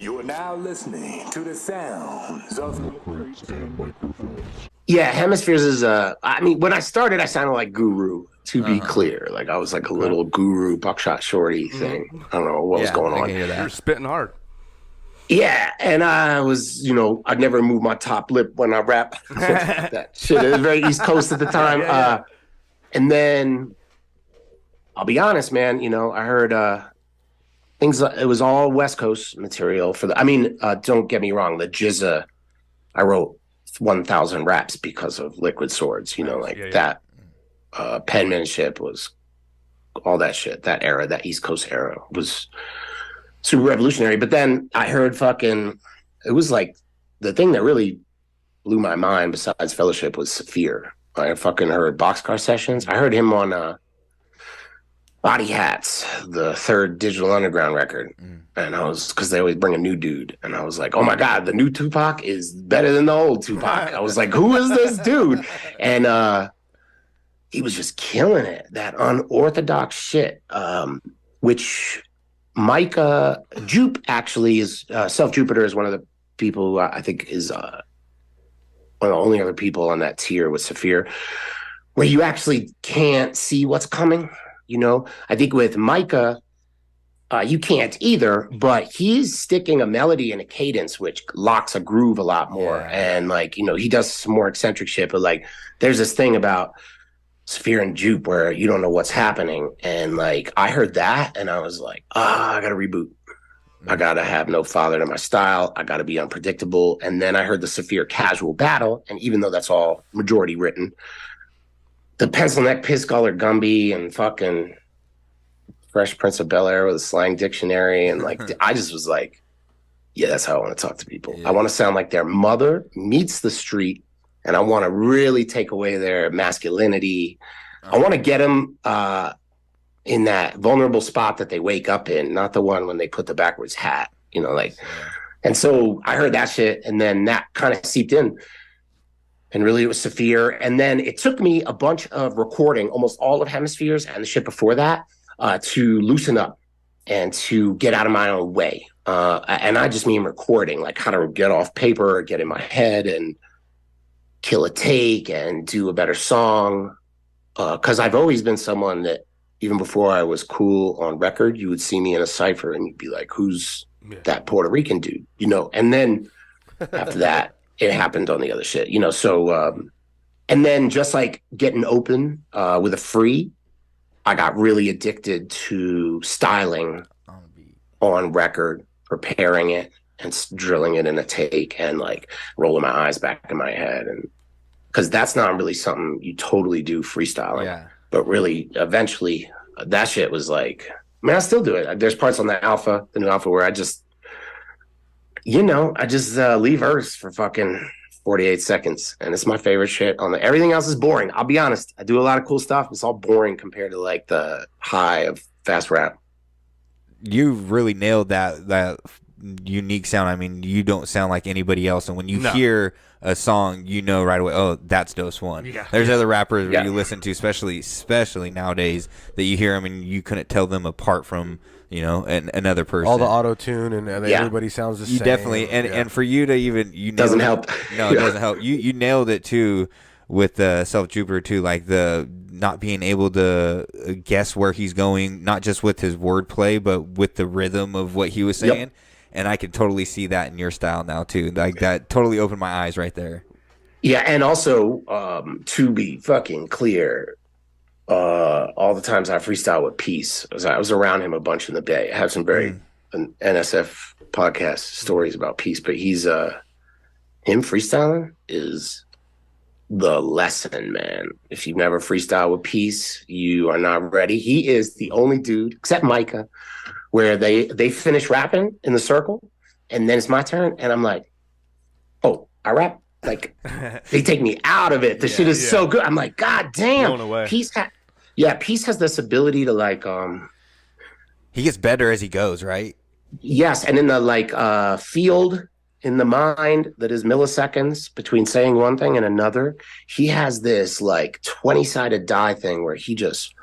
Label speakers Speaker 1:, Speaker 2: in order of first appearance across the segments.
Speaker 1: You are now listening to the sounds of Milkcrates Microphones.
Speaker 2: Yeah, Hemispheres is I mean, when I started, I sounded like Guru, to be clear. Like I was like a little Guru buckshot shorty thing. I don't know what was going
Speaker 3: I
Speaker 2: on.
Speaker 3: can hear that.
Speaker 4: You're spitting hard.
Speaker 2: Yeah, and I was, I'd never move my top lip when I rap. That shit. It was very East Coast at the time.
Speaker 4: Yeah.
Speaker 2: And then I'll be honest, man, I heard things. It was all West Coast material for the. I mean, don't get me wrong. The Jizza, I wrote 1,000 raps because of Liquid Swords. That penmanship was all that shit. That era, that East Coast era, was super revolutionary. But then I heard it was like the thing that really blew my mind besides Fellowship was Saphir. I fucking heard Boxcar Sessions. I heard him on Body Hats, the third Digital Underground record. And I was, because they always bring a new dude. And I was like, oh my God, the new Tupac is better than the old Tupac. I was like, who is this dude? And he was just killing it. That unorthodox shit, which Micah Jupe actually is, Self Jupiter is one of the people who I think is one of the only other people on that tier with Saphir, where you actually can't see what's coming. I think with Micah, you can't either, but he's sticking a melody and a cadence, which locks a groove a lot more. Yeah. And he does some more eccentric shit, but there's this thing about Saphir and Jupe where you don't know what's happening. And I heard that and I was like, I got to reboot. I got to have no father to my style. I got to be unpredictable. And then I heard the Saphir Casual Battle. And even though that's all majority written, the pencil neck piss collar Gumby and fucking Fresh Prince of Bel-Air with a slang dictionary. And I just was like, yeah, that's how I want to talk to people. Yeah. I want to sound like their mother meets the street. And I want to really take away their masculinity. I want to get them in that vulnerable spot that they wake up in, not the one when they put the backwards hat, And so I heard that shit, and then that kind of seeped in. And really it was Saphir. And then it took me a bunch of recording, almost all of Hemispheres and the shit before that, to loosen up and to get out of my own way. And I just mean recording, how to get off paper, get in my head and kill a take and do a better song. Because I've always been someone that, even before I was cool on record, you would see me in a cypher and you'd be like, who's that Puerto Rican dude? And then after that, it happened on the other shit, So, and then just getting open with a free, I got really addicted to styling on record, preparing it and drilling it in a take and rolling my eyes back in my head. And because that's not really something you totally do freestyling. Yeah. But really, eventually, that shit was I still do it. There's parts on the new alpha, where I just, leave Earth for fucking 48 seconds. And it's my favorite shit. Everything else is boring. I'll be honest. I do a lot of cool stuff. It's all boring compared to the high of fast rap.
Speaker 3: You really nailed that unique sound. I mean, you don't sound like anybody else. And when you hear a song, right away, oh, that's Doseone. Yeah. There's other rappers where you listen to, especially nowadays, that you hear them and you couldn't tell them apart from, another person.
Speaker 4: All the auto-tune and everybody sounds the same.
Speaker 3: You definitely, and for you to even,
Speaker 2: doesn't help.
Speaker 3: No, it doesn't help. You nailed it too with Self Jupiter too, the not being able to guess where he's going, not just with his wordplay, but with the rhythm of what he was saying. Yep. And I can totally see that in your style now too. That totally opened my eyes right there.
Speaker 2: Yeah, and also to be fucking clear, all the times I freestyle with P.E.A.C.E, I was around him a bunch in the Bay. I have some very NSF podcast stories about P.E.A.C.E, but he's him freestyling is the lesson, man. If you've never freestyled with P.E.A.C.E, you are not ready. He is the only dude, except Micah, where they finish rapping in the circle, and then it's my turn, and I'm like, oh, I rap? They take me out of it. The shit is so good. I'm like, God damn. P.E.A.C.E has this ability to
Speaker 3: he gets better as he goes, right?
Speaker 2: Yes, and in the field, in the mind that is milliseconds between saying one thing and another, he has this 20-sided die thing where he just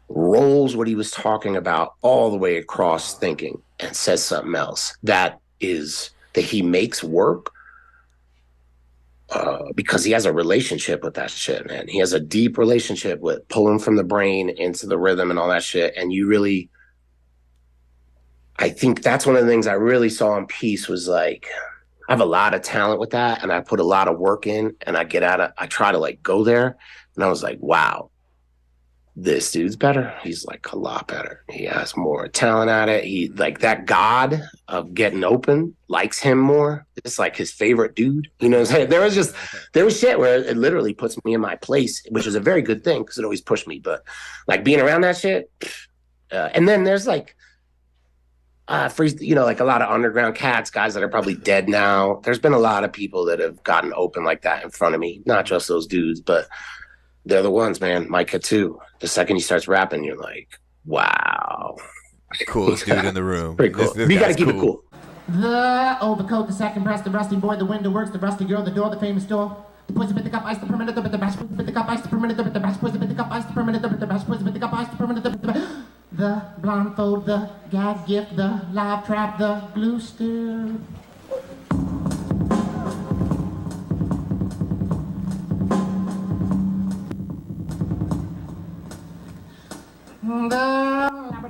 Speaker 2: rolls what he was talking about all the way across thinking and says something else that is that he makes work because he has a relationship with that shit, man. He has a deep relationship with pulling from the brain into the rhythm and all that shit. And you really, I think that's one of the things I really saw in P.E.A.C.E was like, I have a lot of talent with that, and I put a lot of work in, and I try to like go there, and I was like, wow, this dude's better. He's like a lot better. He has more talent at it. He like that god of getting open likes him more. It's like his favorite dude. You know what I'm saying? There was shit where it literally puts me in my place, which is a very good thing because it always pushed me. But like being around that shit, and then there's like, like a lot of underground cats, guys that are probably dead now. There's been a lot of people that have gotten open like that in front of me. Not just those dudes, but they're the ones, man. Micah too. The second he starts rapping, you're like, wow.
Speaker 3: Coolest dude in the room.
Speaker 2: Pretty cool. You gotta keep it cool.
Speaker 5: The overcoat, the second breast, the rusty boy, the window works, the rusty girl, the door, the famous door. The poison bit the cup, ice the permanent, the bash, bit the cup, ice the permanent, the bash, poison bit the cup, ice the permanent, the bash, poison bit the cup, ice the permanent, the blindfold, the gag gift, the live trap, the glue stick.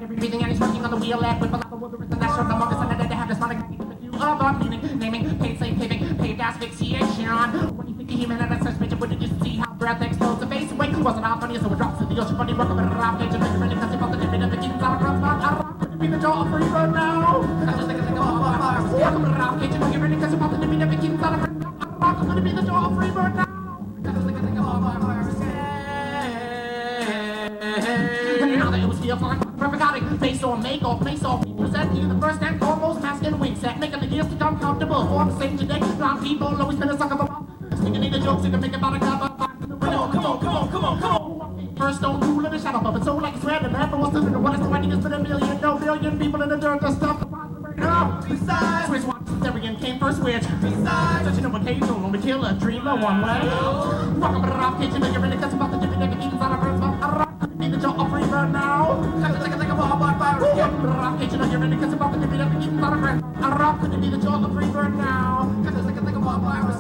Speaker 5: Breathing and he's working on the wheel and with a lot of wood, the national, the longest, and then they have this money. Meaning, naming, paid, slave, paving, paved asphyxiation. When you think of human and such bitch, wouldn't you see how breath explodes the face away? Wasn't all funny, so it drops in the ocean. Funny, welcome to the rock, agent, make it ready, because about the different of the king's out of front, could be the jaw of free bird now. Welcome to the rock, agent, make it ready, because about the different of the king's out of front, could be the jaw of free bird now. Now that it was feels like perfect outing, face or make or place or present you the first and foremost mask and wing set, making the gears to come comfortable. For the same today, round people always been a sucker for sticking in the jokes and make about a cover. Come on. First don't rule in the shadow of it, so like it's random. Never was to know what it's finding is been a million, no billion people in the dirt to stuff. Besides, Swiss watch, Syrian came first switch. Besides, such an occasion when we kill a dreamer one way. Welcome to the rock kitchen, make it really cuts about the different eats out of birds. Be the jaw of free bird now. Like a ball virus. Welcome to the rock kitchen, make it really cuts about the different eats out of birds. A rock could be the jaw of free bird now. Like a ball virus.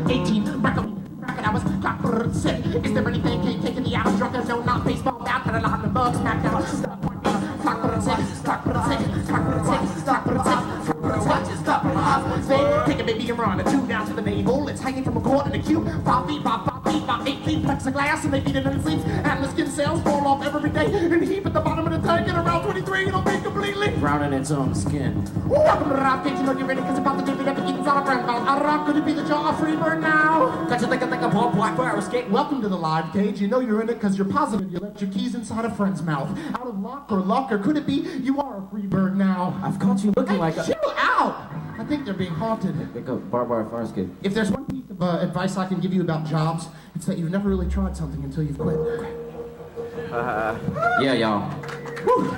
Speaker 5: 18, bracket, I was clock sick. Is there anything taking the out drunk? No, not baseball bat, but a lot of bugs smacked down. Take a baby and run a tube down to the navel. It's hanging from a cord in a cube. 5 feet, 8 feet, plexiglass, and they feed it in the sleeves. And the skin cells fall off every day. And heap at the bottom of the tank, and around 23, it'll be completely
Speaker 6: brown in its own skin.
Speaker 5: Welcome to the rock kitchen, look, you ready, cause about the different epic eats out of breath. A rock, could it be the jaw of free bird now? Got you like a ball black fire escape. Welcome to the live cage. You know you're in it cause you're positive you left your keys inside a friend's mouth. Out of lock, or could it be you are a free bird now?
Speaker 6: I've caught you looking like a...
Speaker 5: Chill out! I think they're being haunted.
Speaker 6: Like a barbed wire fire escape.
Speaker 5: If there's one piece of advice I can give you about jobs, it's that you've never really tried something until you've quit.
Speaker 6: Yeah, y'all.
Speaker 5: Woo.